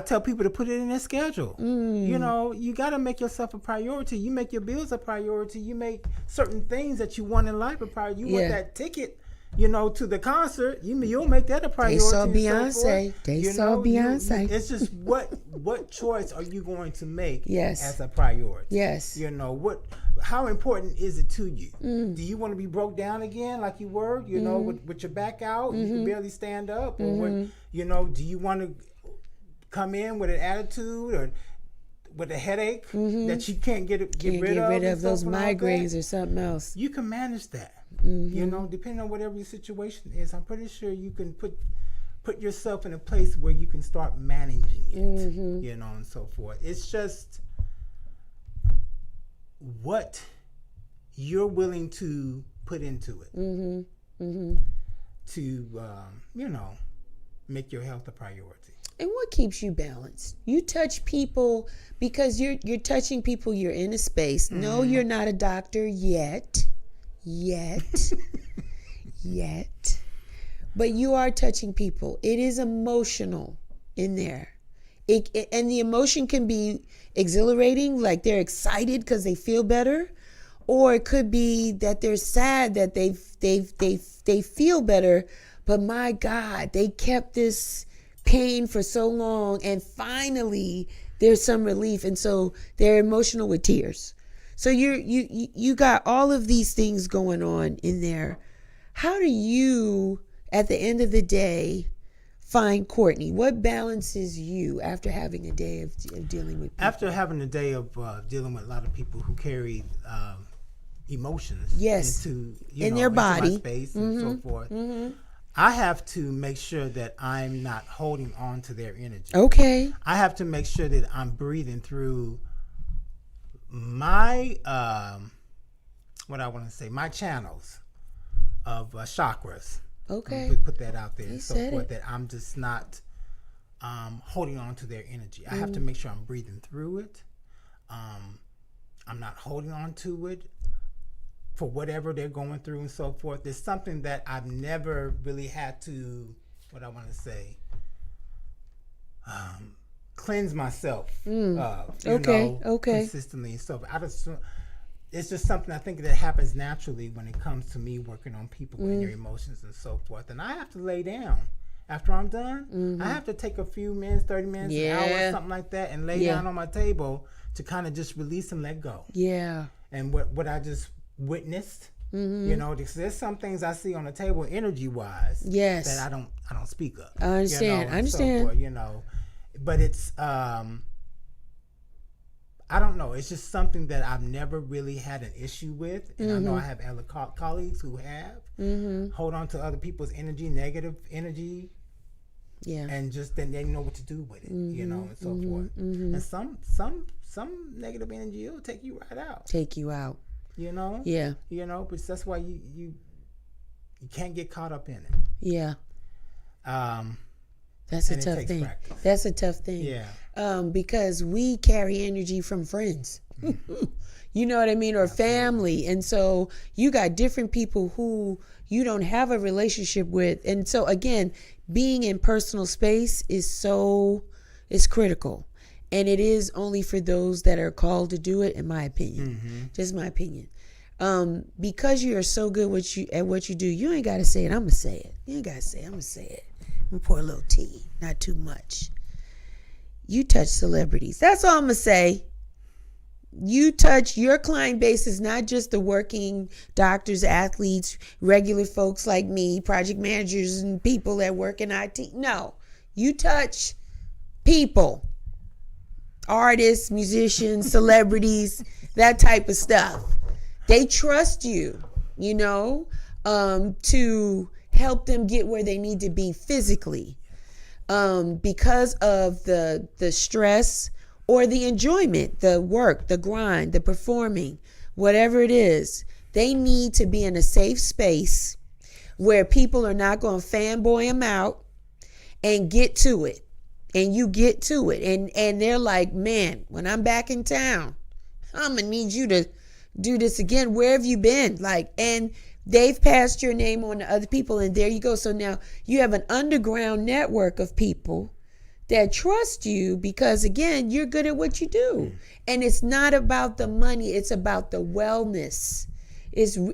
tell people to put it in their schedule. You got to make yourself a priority. You make your bills a priority. You make certain things that you want in life a priority. You want that ticket, to the concert. You'll make that a priority. They saw Beyonce. Beyonce. It's just what choice are you going to make as a priority? Yes. How important is it to you? Do you want to be broke down again like you were? With your back out, you can barely stand up, or do you want to come in with an attitude or with a headache that you can't get rid of those migraines or something else? You can manage that. Depending on whatever your situation is, I'm pretty sure you can put yourself in a place where you can start managing it, and so forth. It's just what you're willing to put into it to, make your health a priority. And what keeps you balanced? You touch people because you're touching people. You're in a space. No, you're not a doctor yet. But you are touching people. It is emotional in there. And the emotion can be exhilarating, like they're excited because they feel better, or it could be that they're sad that they feel better, but my God, they kept this pain for so long, and finally there's some relief, and so they're emotional with tears. So you got all of these things going on in there. How do you, at the end of the day, find Courtney? What balances you after having a day of dealing with people? After having a day of dealing with a lot of people who carry emotions into in their body, into my space and so forth, I have to make sure that I'm not holding on to their energy. Okay. I have to make sure that I'm breathing through my my channels of chakras. Okay. Put that out there and so forth, that I'm just not holding on to their energy. I have to make sure I'm breathing through it. I'm not holding on to it for whatever they're going through and so forth. There's something that I've never really had to, cleanse myself of, consistently. So it's just something I think that happens naturally when it comes to me working on people and their emotions and so forth. And I have to lay down after I'm done. I have to take a few minutes, 30 minutes, an hour, something like that, and lay down on my table to kind of just release and let go. Yeah. And what I just witnessed, because there's some things I see on the table energy wise that I don't speak of. I understand. I understand. So forth, but it's I don't know. It's just something that I've never really had an issue with. And I know I have other colleagues who have. Hold on to other people's energy, negative energy. Yeah. And just then they know what to do with it, and so forth. And some negative energy will take you right out. Take you out. Yeah. But that's why you can't get caught up in it. Yeah. That's a tough thing. Practice. That's a tough thing. Yeah. Because we carry energy from friends. You know what I mean? Or family. And so you got different people who you don't have a relationship with. And so again, being in personal space is critical. And it is only for those that are called to do it, in my opinion. Just my opinion. Because you are so good at what you do, you ain't got to say it. I'm going to say it. You ain't got to say it. I'm going to say it. I'm going to pour a little tea. Not too much. You touch celebrities. That's all I'm going to say. Your client base is not just the working doctors, athletes, regular folks like me, project managers and people that work in IT. No, you touch people, artists, musicians, celebrities, that type of stuff. They trust you, to help them get where they need to be physically, because of the stress or the enjoyment, the work, the grind, the performing, whatever it is. They need to be in a safe space where people are not going to fanboy them out and get to it. And you get to it. And they're like, man, when I'm back in town, I'm going to need you to do this again. Where have you been? And they've passed your name on to other people, and there you go. So now you have an underground network of people that trust you because, again, you're good at what you do. And it's not about the money. It's about the wellness.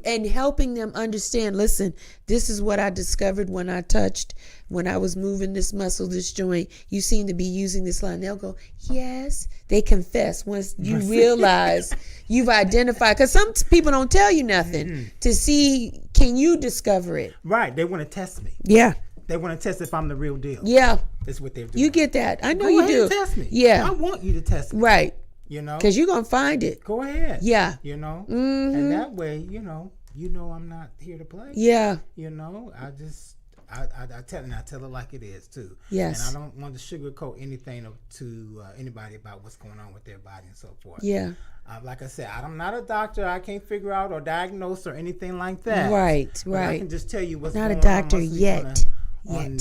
And helping them understand, listen, this is what I discovered when I was moving this muscle, this joint. You seem to be using this line. They'll go, yes. They confess once you realize you've identified. Because some people don't tell you nothing to see, can you discover it? Right. They want to test me. Yeah. They want to test if I'm the real deal. Yeah. That's what they're doing. You get that. I know Go you ahead do. And test me. Yeah. I want you to test me. Right. Because you're going to find it. Go ahead. Yeah. And that way, I'm not here to play. Yeah. I tell it like it is too. Yes. And I don't want to sugarcoat anything to anybody about what's going on with their body and so forth. Yeah. Like I said, I'm not a doctor. I can't figure out or diagnose or anything like that. Right. But I can just tell you what's not going a doctor on yet. on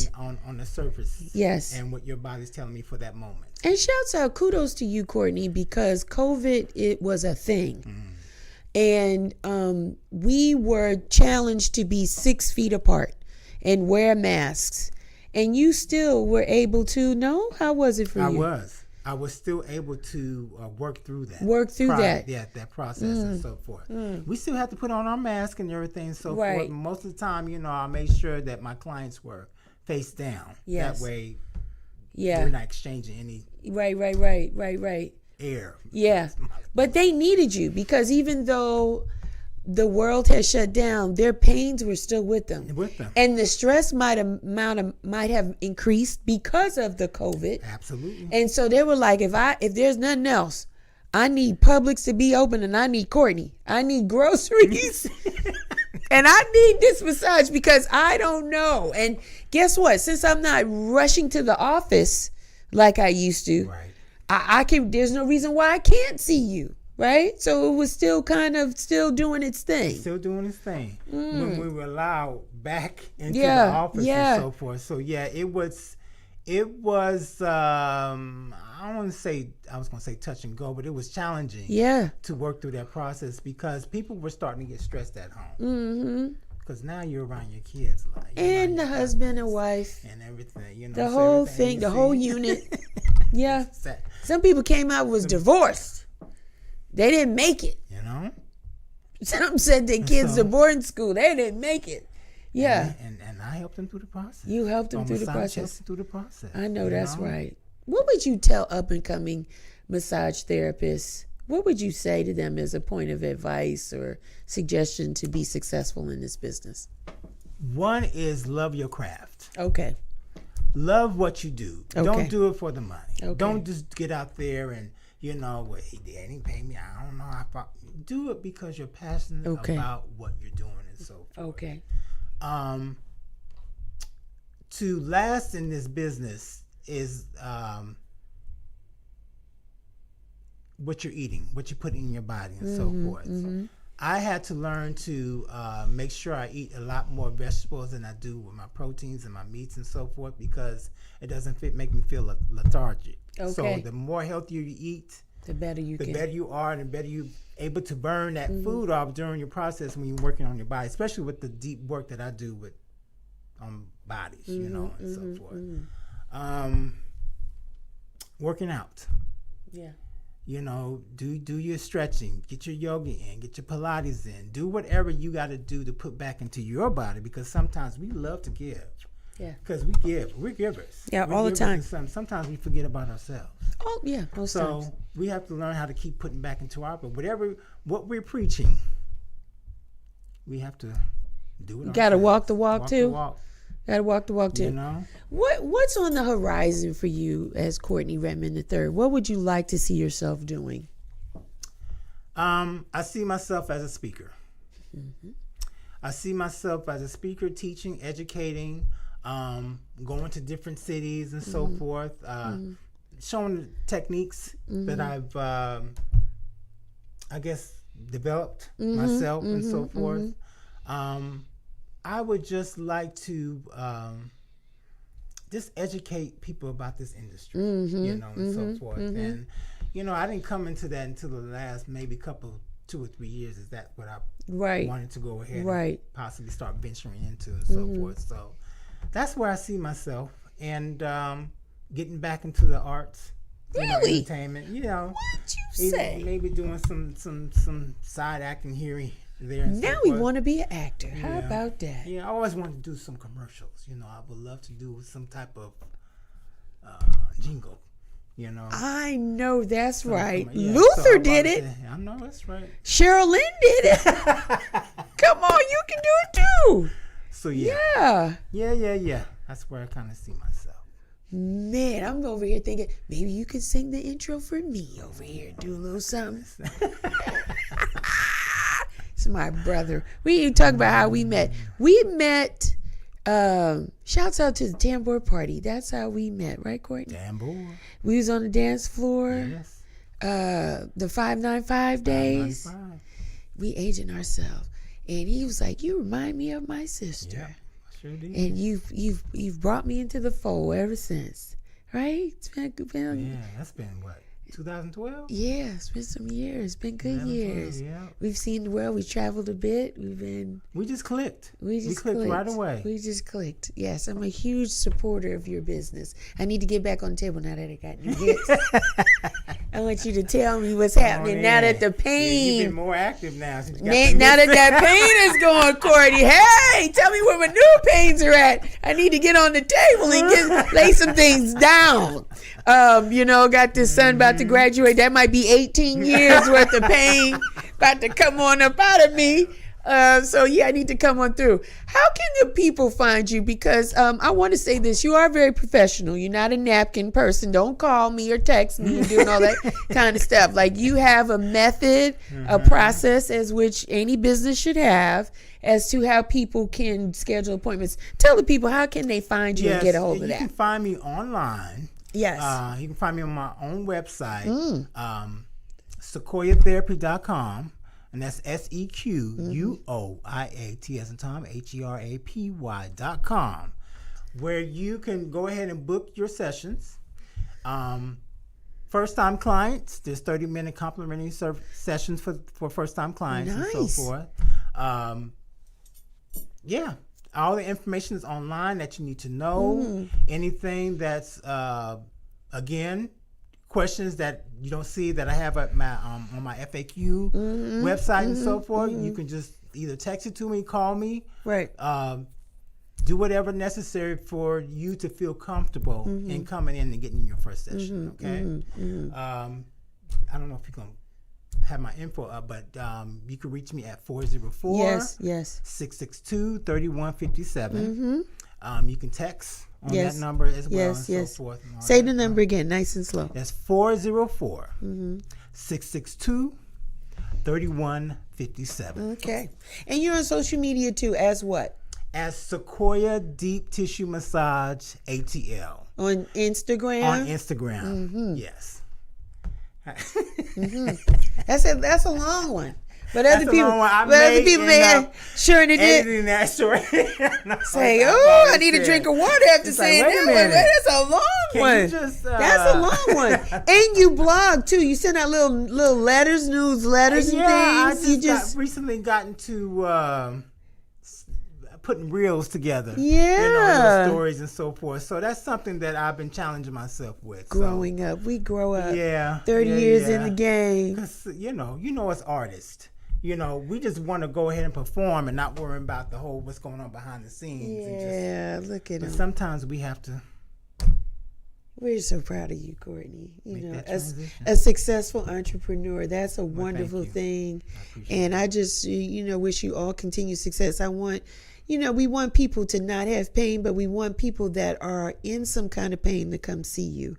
the surface. Yes. And what your body's telling me for that moment. And shouts out, kudos to you, Courtney, because COVID, it was a thing. And we were challenged to be 6 feet apart and wear masks. And you still were able to, no? How was it for you? I was still able to work through that. Yeah, that process and so forth. We still have to put on our mask and everything and so forth. Most of the time, I made sure that my clients were face down. Yes. That way, yeah, we're not exchanging any right air. Yeah. But they needed you because even though the world has shut down, their pains were still with them. And the stress might have increased because of the COVID. Absolutely. And so they were like, if there's nothing else, I need Publix to be open and I need Courtney. I need groceries. And I need this massage because I don't know. And guess what? Since I'm not rushing to the office like I used to, I can. There's no reason why I can't see you. Right? So it was still still doing its thing. When we were allowed back into the office and so forth. So it was I was going to say touch and go, but it was challenging to work through that process because people were starting to get stressed at home. Because now you're around your kids. And the husband and wife. And everything. The whole thing, the whole unit. Yeah. Some people came out was divorced. They didn't make it. Some said their kids to boarding school. They didn't make it. Yeah. And I helped them through the process. You helped them through the process. I know that's right. What would you tell up and coming massage therapists? What would you say to them as a point of advice or suggestion to be successful in this business? One is love your craft. Okay. Love what you do. Okay. Don't do it for the money. Okay. Don't just get out there and well, he didn't pay me. I don't know. Do it because you're passionate about what you're doing and so forth. Okay. To last in this business is what you're eating, what you put in your body and so forth. I had to learn to make sure I eat a lot more vegetables than I do with my proteins and my meats and so forth because it doesn't make me feel lethargic. Okay. So the more healthier you eat, the better you are, and the better you're able to burn that food off during your process when you're working on your body, especially with the deep work that I do with bodies, and so forth. Working out. Yeah. Do your stretching, get your yoga in, get your Pilates in, do whatever you got to do to put back into your body because sometimes we love to give. Yeah. Because we're givers. Yeah, all the time. Sometimes we forget about ourselves. Oh, yeah, most times. So we have to learn how to keep putting back into our, but what we're preaching, we have to do it. You got to walk the walk too. Got to walk the walk too. What's on the horizon for you as Courtney Redmond III? What would you like to see yourself doing? I see myself as a speaker. I see myself as a speaker, teaching, educating, going to different cities and so forth, showing the techniques that I've, developed myself and so forth. I would just like to just educate people about this industry, and so forth. And, I didn't come into that until the last maybe 2 or 3 years. Is that what I wanted to go ahead and possibly start venturing into and so forth. So that's where I see myself and getting back into the arts. Really? Entertainment. What you say? Maybe doing some side acting here and there. And now we want to be an actor. How about that? Yeah, I always wanted to do some commercials. I would love to do some type of jingle. I know that's right. Luther did it. I know that's right. Cheryl Lynn did it. Come on, you can do it too. So yeah. That's where I kind of see myself. Man, I'm over here thinking maybe you could sing the intro for me over here, do a little something. It's my brother. We need to talk about how we met. We met. Shouts out to the Tambour Party. That's how we met, right, Courtney? Tambour. We was on the dance floor. Yes. The 595 days. 595. We aging ourselves. And he was like, you remind me of my sister. Yeah. Sure did. And you've brought me into the fold ever since. Right? It's been Yeah, that's been what, 2012? Yeah, it's been some years. It's been good 11, years. 12, yeah. We've seen the world. We've traveled a bit. We just clicked. We just clicked right away. We just clicked. Yes, I'm a huge supporter of your business. I need to get back on the table now that I got new hits. I want you to tell me what's happening now that the pain. You've been more active now. Since you got Now that pain is going, Courtney. Hey, tell me where my new pains are at. I need to get on the table and lay some things down. Got this son about to graduate. That might be 18 years worth of pain about to come on up out of me. I need to come on through. How can the people find you? Because I want to say this. You are very professional. You're not a napkin person. Don't call me or text me and doing all that kind of stuff. Like, you have a method, a process as which any business should have as to how people can schedule appointments. Tell the people, how can they find you and get a hold of that? You can find me online. Yes. You can find me on my own website, sequoiatherapy.com. And that's SEQUOIAT as in Tom, HERAPY.com, where you can go ahead and book your sessions. First-time clients, there's 30-minute complimentary sessions for first-time clients. Nice. And so forth. All the information is online that you need to know. Anything that's, again, questions that you don't see that I have at my on my FAQ website and so forth, you can just either text it to me, call me, right. Do whatever necessary for you to feel comfortable in coming in and getting your first session. Okay. I don't know if you're gonna have my info up, but you can reach me at 404-662-3157. You can text on that number as well, and so forth. And say the number again, nice and slow. That's 404-662-3157. Okay. And you're on social media too, as what? As Sequoia Deep Tissue Massage ATL. On Instagram? On Instagram, yes. That's a long one. But other people may have sure it did. That short. Say, I need a drink of water after saying that one. That's a long one. That's a long one. And you blog too. You send out little letters, newsletters, and things. I just recently gotten to putting reels together. Yeah. Stories and so forth. So that's something that I've been challenging myself with. Growing up. We grow up. Yeah. 30 years in the game. Because, as artists, we just want to go ahead and perform and not worry about the whole what's going on behind the scenes. Yeah, look at them. Sometimes we have to. We're so proud of you, Courtney. As a successful entrepreneur, that's a wonderful thing. And I just, wish you all continued success. We want people to not have pain, but we want people that are in some kind of pain to come see you.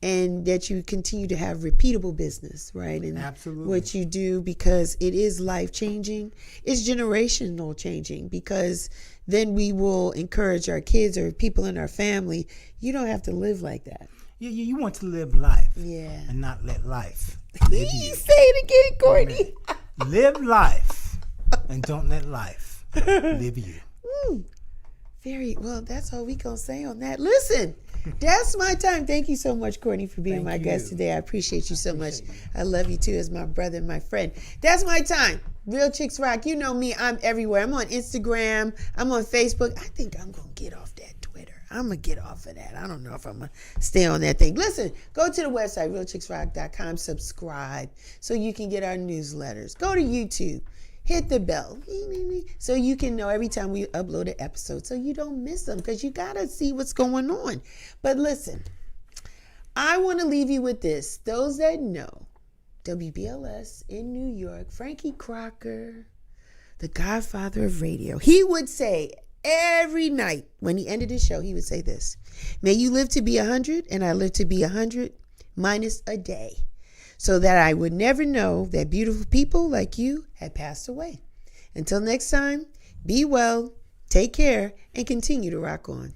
And that you continue to have repeatable business, right? And absolutely. What you do, because it is life-changing. It's generational changing, because then we will encourage our kids or people in our family, you don't have to live like that. Yeah, you want to live life. Yeah. And not let life live you. Say it again, Courtney. Live life and don't let life live you. Very well. That's all we gonna say on that. Listen, that's my time. Thank you so much, Courtney, for being my guest today. I appreciate you so much. I love you too, as my brother and my friend. That's my time. Real Chicks Rock. You know me. I'm everywhere. I'm on Instagram. I'm on Facebook. I think I'm gonna get off that Twitter. I'm gonna get off of that. I don't know if I'm gonna stay on that thing. Listen, go to the website, realchicksrock.com. Subscribe so you can get our newsletters. Go to YouTube. Hit the bell so you can know every time we upload an episode, so you don't miss them, because you got to see what's going on. But listen, I want to leave you with this. Those that know WBLS in New York, Frankie Crocker, the godfather of radio, he would say every night when he ended his show, he would say this: may you live to be 100, and I live to be 100 minus a day, so that I would never know that beautiful people like you had passed away. Until next time, be well, take care, and continue to rock on.